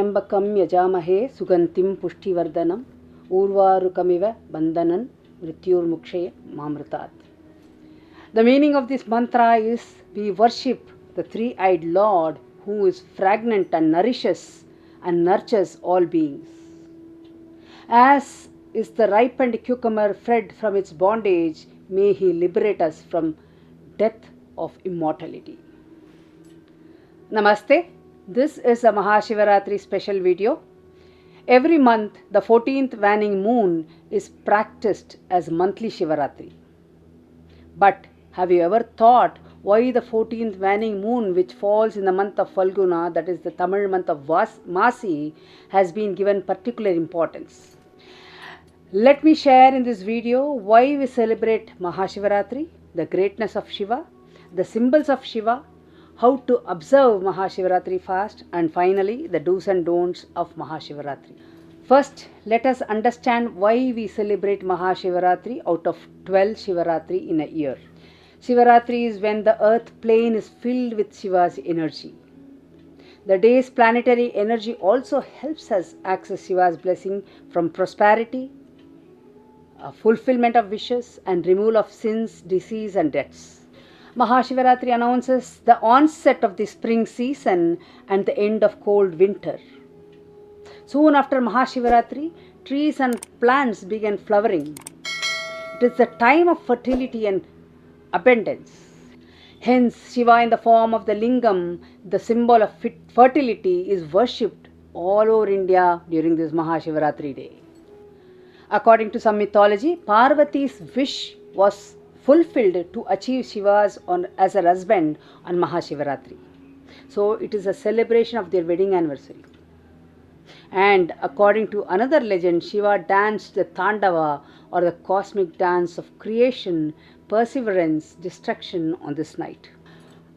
त्र्यंबकम यजामहे सुगंधिम पुष्टिवर्धनम उर्वारुकमिव बंधनं मृत्युर्मुक्षये मामृतात्. The meaning of this mantra is we worship the three-eyed Lord who is fragrant and nourishes and nurtures all beings. As is the ripened cucumber freed from its bondage, may he liberate us from death of immortality. Namaste. This is a Maha Shivaratri special video. Every month, the 14th waning moon is practiced as monthly Shivaratri. But have you ever thought why the 14th waning moon, which falls in the month of Falguna, that is the Tamil month of Masi, has been given particular importance? Let me share in this video why we celebrate Maha Shivaratri, the greatness of Shiva, the symbols of Shiva, how to observe Maha Shivaratri fast, and finally the do's and don'ts of Maha Shivaratri. First, let us understand why we celebrate Maha Shivaratri out of 12 Shivaratri in a year. Shivaratri is when the earth plane is filled with Shiva's energy. The day's planetary energy also helps us access Shiva's blessing from prosperity, fulfillment of wishes, and removal of sins, disease, and deaths. Maha Shivaratri announces the onset of the spring season and the end of cold winter. Soon after Maha Shivaratri, trees and plants begin flowering. It is the time of fertility and abundance. Hence, Shiva in the form of the lingam, the symbol of fertility, is worshipped all over India during this Maha Shivaratri day. According to some mythology, Parvati's wish was fulfilled to achieve Shiva's as her husband on Maha Shivaratri. So it is a celebration of their wedding anniversary. And according to another legend, Shiva danced the Tandava, or the cosmic dance of creation, perseverance, destruction on this night.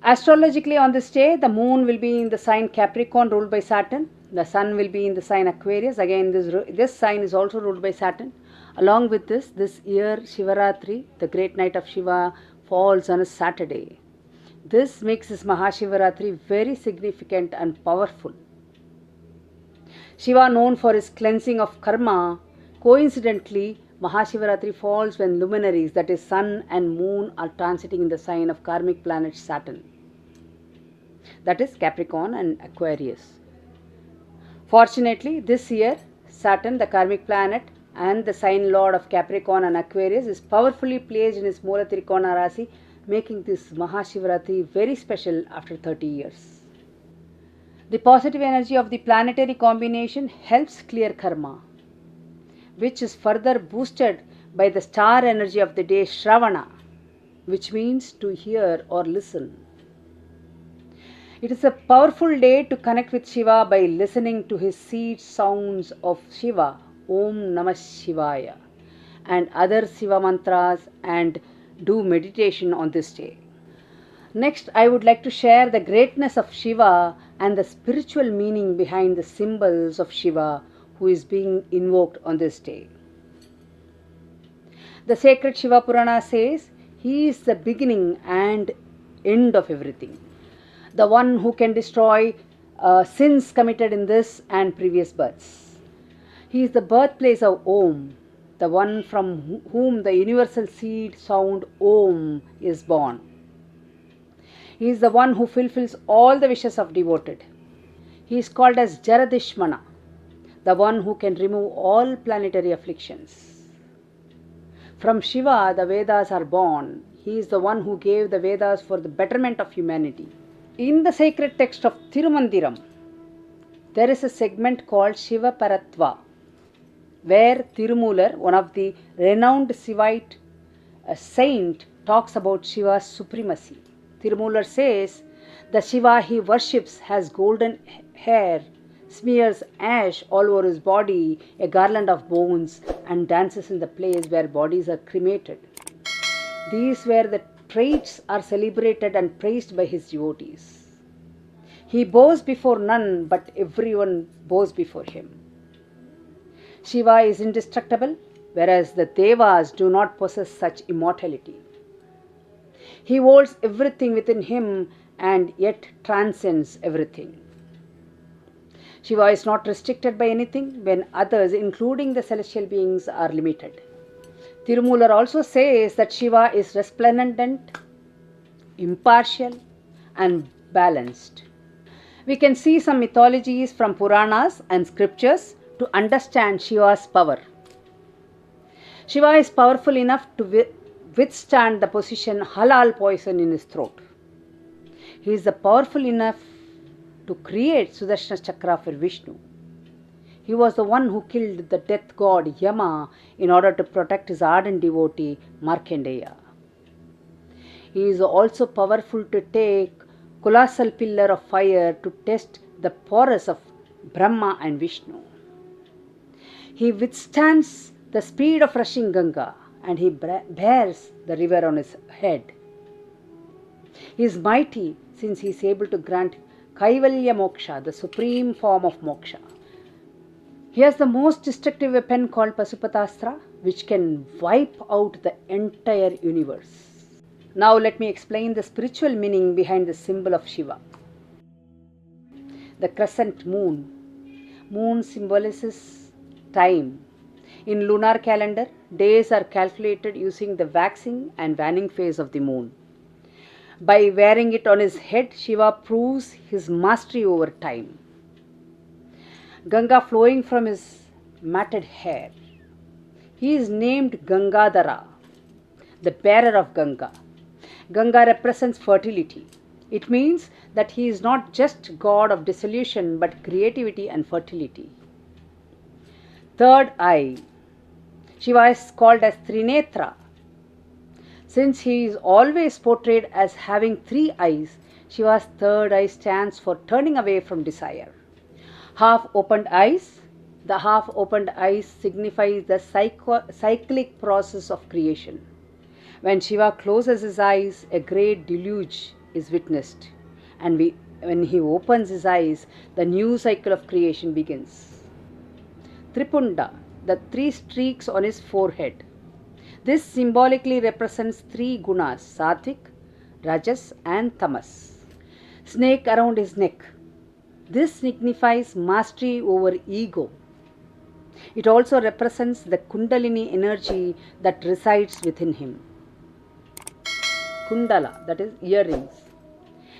Astrologically, on this day, the moon will be in the sign Capricorn, ruled by Saturn. The sun will be in the sign Aquarius. Again, this sign is also ruled by Saturn. Along with this year Shivaratri, the Great Night of Shiva, falls on a Saturday. This makes this Maha Shivaratri very significant and powerful. Shiva, known for his cleansing of karma, coincidentally, Maha Shivaratri falls when luminaries, that is sun and moon, are transiting in the sign of karmic planet Saturn, that is Capricorn and Aquarius. Fortunately, this year, Saturn, the karmic planet, and the sign lord of Capricorn and Aquarius, is powerfully placed in his Moola Trikona Rasi, making this Maha Shivaratri very special after 30 years. The positive energy of the planetary combination helps clear karma, which is further boosted by the star energy of the day Shravana, which means to hear or listen. It is a powerful day to connect with Shiva by listening to his seed sounds of Shiva, Om Namah Shivaya, and other Shiva mantras, and do meditation on this day. Next, I would like to share the greatness of Shiva and the spiritual meaning behind the symbols of Shiva who is being invoked on this day. The sacred Shiva Purana says he is the beginning and end of everything, the one who can destroy sins committed in this and previous births. He is the birthplace of Om, the one from whom the universal seed sound Om is born. He is the one who fulfills all the wishes of devoted. He is called as Jaradishmana, the one who can remove all planetary afflictions. From Shiva, the Vedas are born. He is the one who gave the Vedas for the betterment of humanity. In the sacred text of Tirumandiram, there is a segment called Shiva Paratva, where Tirumular, one of the renowned Shivite saint, talks about Shiva's supremacy. Tirumular says, the Shiva he worships has golden hair, smears ash all over his body, a garland of bones, and dances in the place where bodies are cremated. These were the traits are celebrated and praised by his devotees. He bows before none, but everyone bows before him. Shiva is indestructible, whereas the Devas do not possess such immortality. He holds everything within him and yet transcends everything. Shiva is not restricted by anything when others, including the celestial beings, are limited. Tirumular also says that Shiva is resplendent, impartial, and balanced. We can see some mythologies from Puranas and scriptures to understand Shiva's power. Shiva is powerful enough to withstand the position halal poison in his throat. He is powerful enough to create Sudarshana Chakra for Vishnu. He was the one who killed the death god Yama in order to protect his ardent devotee Markandeya. He is also powerful to take colossal pillar of fire to test the prowess of Brahma and Vishnu. He withstands the speed of rushing Ganga and he bears the river on his head. He is mighty since he is able to grant Kaivalya Moksha, the supreme form of moksha. He has the most destructive weapon called Pasupatastra, which can wipe out the entire universe. Now let me explain the spiritual meaning behind the symbol of Shiva. The crescent moon. Moon symbolizes time. In lunar calendar, days are calculated using the waxing and waning phase of the moon. By wearing it on his head, Shiva proves his mastery over time. Ganga flowing from his matted hair. He is named Gangadhara, the bearer of Ganga. Ganga represents fertility. It means that he is not just god of dissolution but creativity and fertility. Third eye. Shiva is called as Trinetra. Since he is always portrayed as having three eyes, Shiva's third eye stands for turning away from desire. Half-opened eyes. The half-opened eyes signifies the cyclic process of creation. When Shiva closes his eyes, a great deluge is witnessed, and when he opens his eyes, the new cycle of creation begins. Tripunda, the three streaks on his forehead. This symbolically represents three gunas, Sattvic, Rajas and Tamas. Snake around his neck. This signifies mastery over ego. It also represents the Kundalini energy that resides within him. Kundala, that is earrings.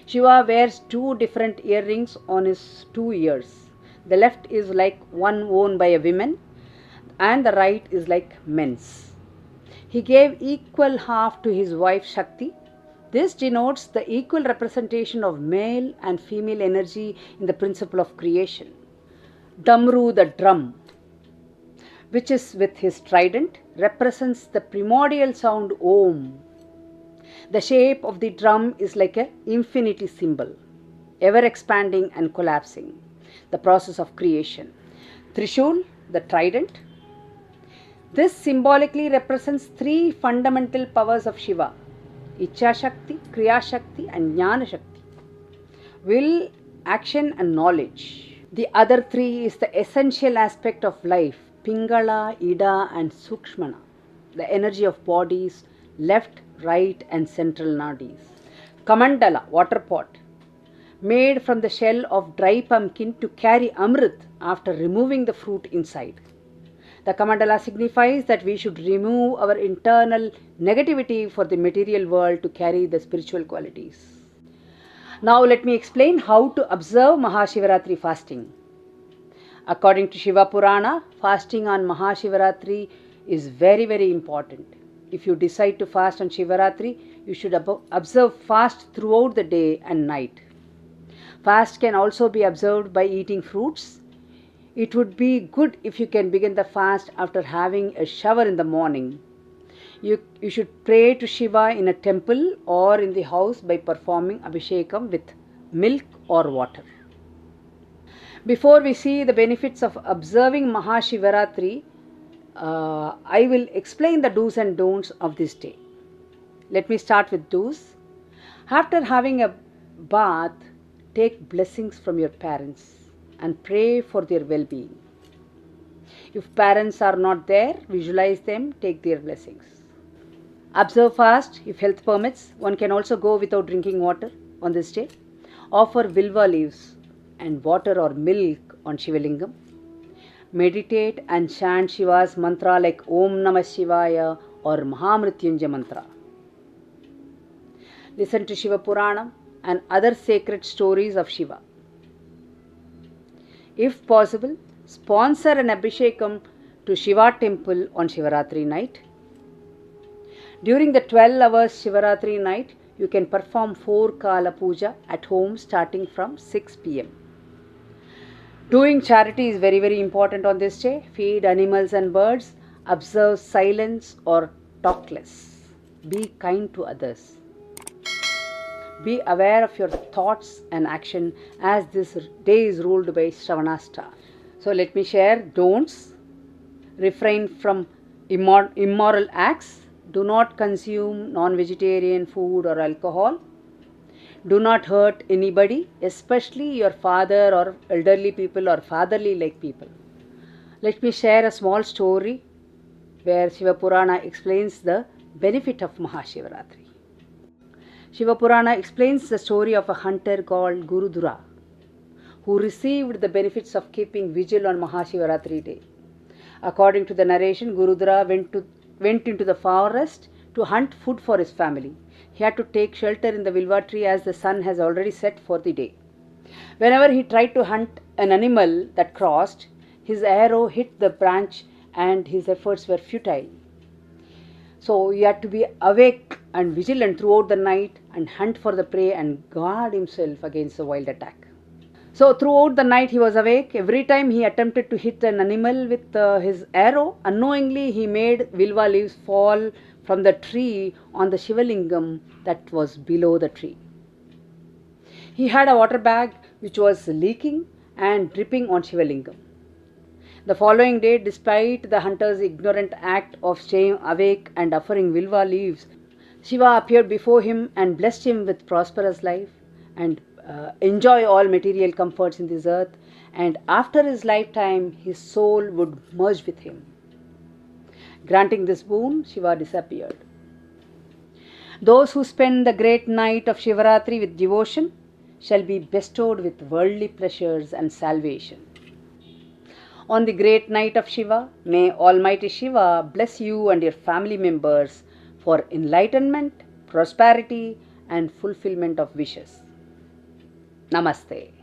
Shiva wears two different earrings on his 2 ears. The left is like one worn by a woman and the right is like men's. He gave equal half to his wife Shakti. This denotes the equal representation of male and female energy in the principle of creation. Damru, the drum, which is with his trident, represents the primordial sound Om. The shape of the drum is like an infinity symbol, ever expanding and collapsing, the process of creation. Trishul, the trident. This symbolically represents three fundamental powers of Shiva: Ichha Shakti, Kriya Shakti and Jnana Shakti. Will, action and knowledge. The other three is the essential aspect of life: Pingala, Ida and Sukshmana, the energy of bodies, left, right and central nadis. Kamandala, water pot, made from the shell of dry pumpkin to carry Amrit after removing the fruit inside. The Kamandala signifies that we should remove our internal negativity for the material world to carry the spiritual qualities. Now let me explain how to observe Maha Shivaratri fasting. According to Shiva Purana, fasting on Maha Shivaratri is very, very important. If you decide to fast on Shivaratri, you should observe fast throughout the day and night. Fast can also be observed by eating fruits. It would be good if you can begin the fast after having a shower in the morning. You should pray to Shiva in a temple or in the house by performing Abhishekam with milk or water. Before we see the benefits of observing Maha Shivaratri, I will explain the do's and don'ts of this day. Let me start with do's. After having a bath, take blessings from your parents and pray for their well-being. If parents are not there, visualize them, take their blessings. Observe fast. If health permits, one can also go without drinking water on this day. Offer vilva leaves and water or milk on Shivalingam. Meditate and chant Shiva's mantra like Om Namah Shivaya or Mahamrityunjaya mantra. Listen to Shiva Puranam and other sacred stories of Shiva. If possible, sponsor an Abhishekam to Shiva temple on Shivaratri night. During the 12 hours Shivaratri night, you can perform 4 Kala Puja at home starting from 6 pm. Doing charity is very, very important on this day. Feed animals and birds. Observe silence or talk less. Be kind to others. Be aware of your thoughts and action as this day is ruled by Shravanasta. So let me share don'ts. Refrain from immoral acts. Do not consume non-vegetarian food or alcohol. Do not hurt anybody, especially your father or elderly people or fatherly like people. Let me share a small story where Shiva Purana explains the benefit of Maha Shivaratri. Shiva Purana explains the story of a hunter called Gurudura who received the benefits of keeping vigil on Maha Shivaratri day. According to the narration, Gurudura went into the forest to hunt food for his family. He had to take shelter in the Vilva tree as the sun has already set for the day. Whenever he tried to hunt an animal that crossed, his arrow hit the branch and his efforts were futile. So he had to be awake and vigilant throughout the night and hunt for the prey and guard himself against the wild attack. So throughout the night he was awake. Every time he attempted to hit an animal with his arrow, unknowingly he made Vilva leaves fall from the tree on the Shivalingam that was below the tree. He had a water bag which was leaking and dripping on Shivalingam. The following day, despite the hunter's ignorant act of staying awake and offering Vilva leaves, Shiva appeared before him and blessed him with prosperous life and enjoy all material comforts in this earth, and after his lifetime his soul would merge with him. Granting this boon, Shiva disappeared. Those who spend the great night of Shivaratri with devotion shall be bestowed with worldly pleasures and salvation. On the great night of Shiva, may Almighty Shiva bless you and your family members for enlightenment, prosperity, and fulfillment of wishes. Namaste.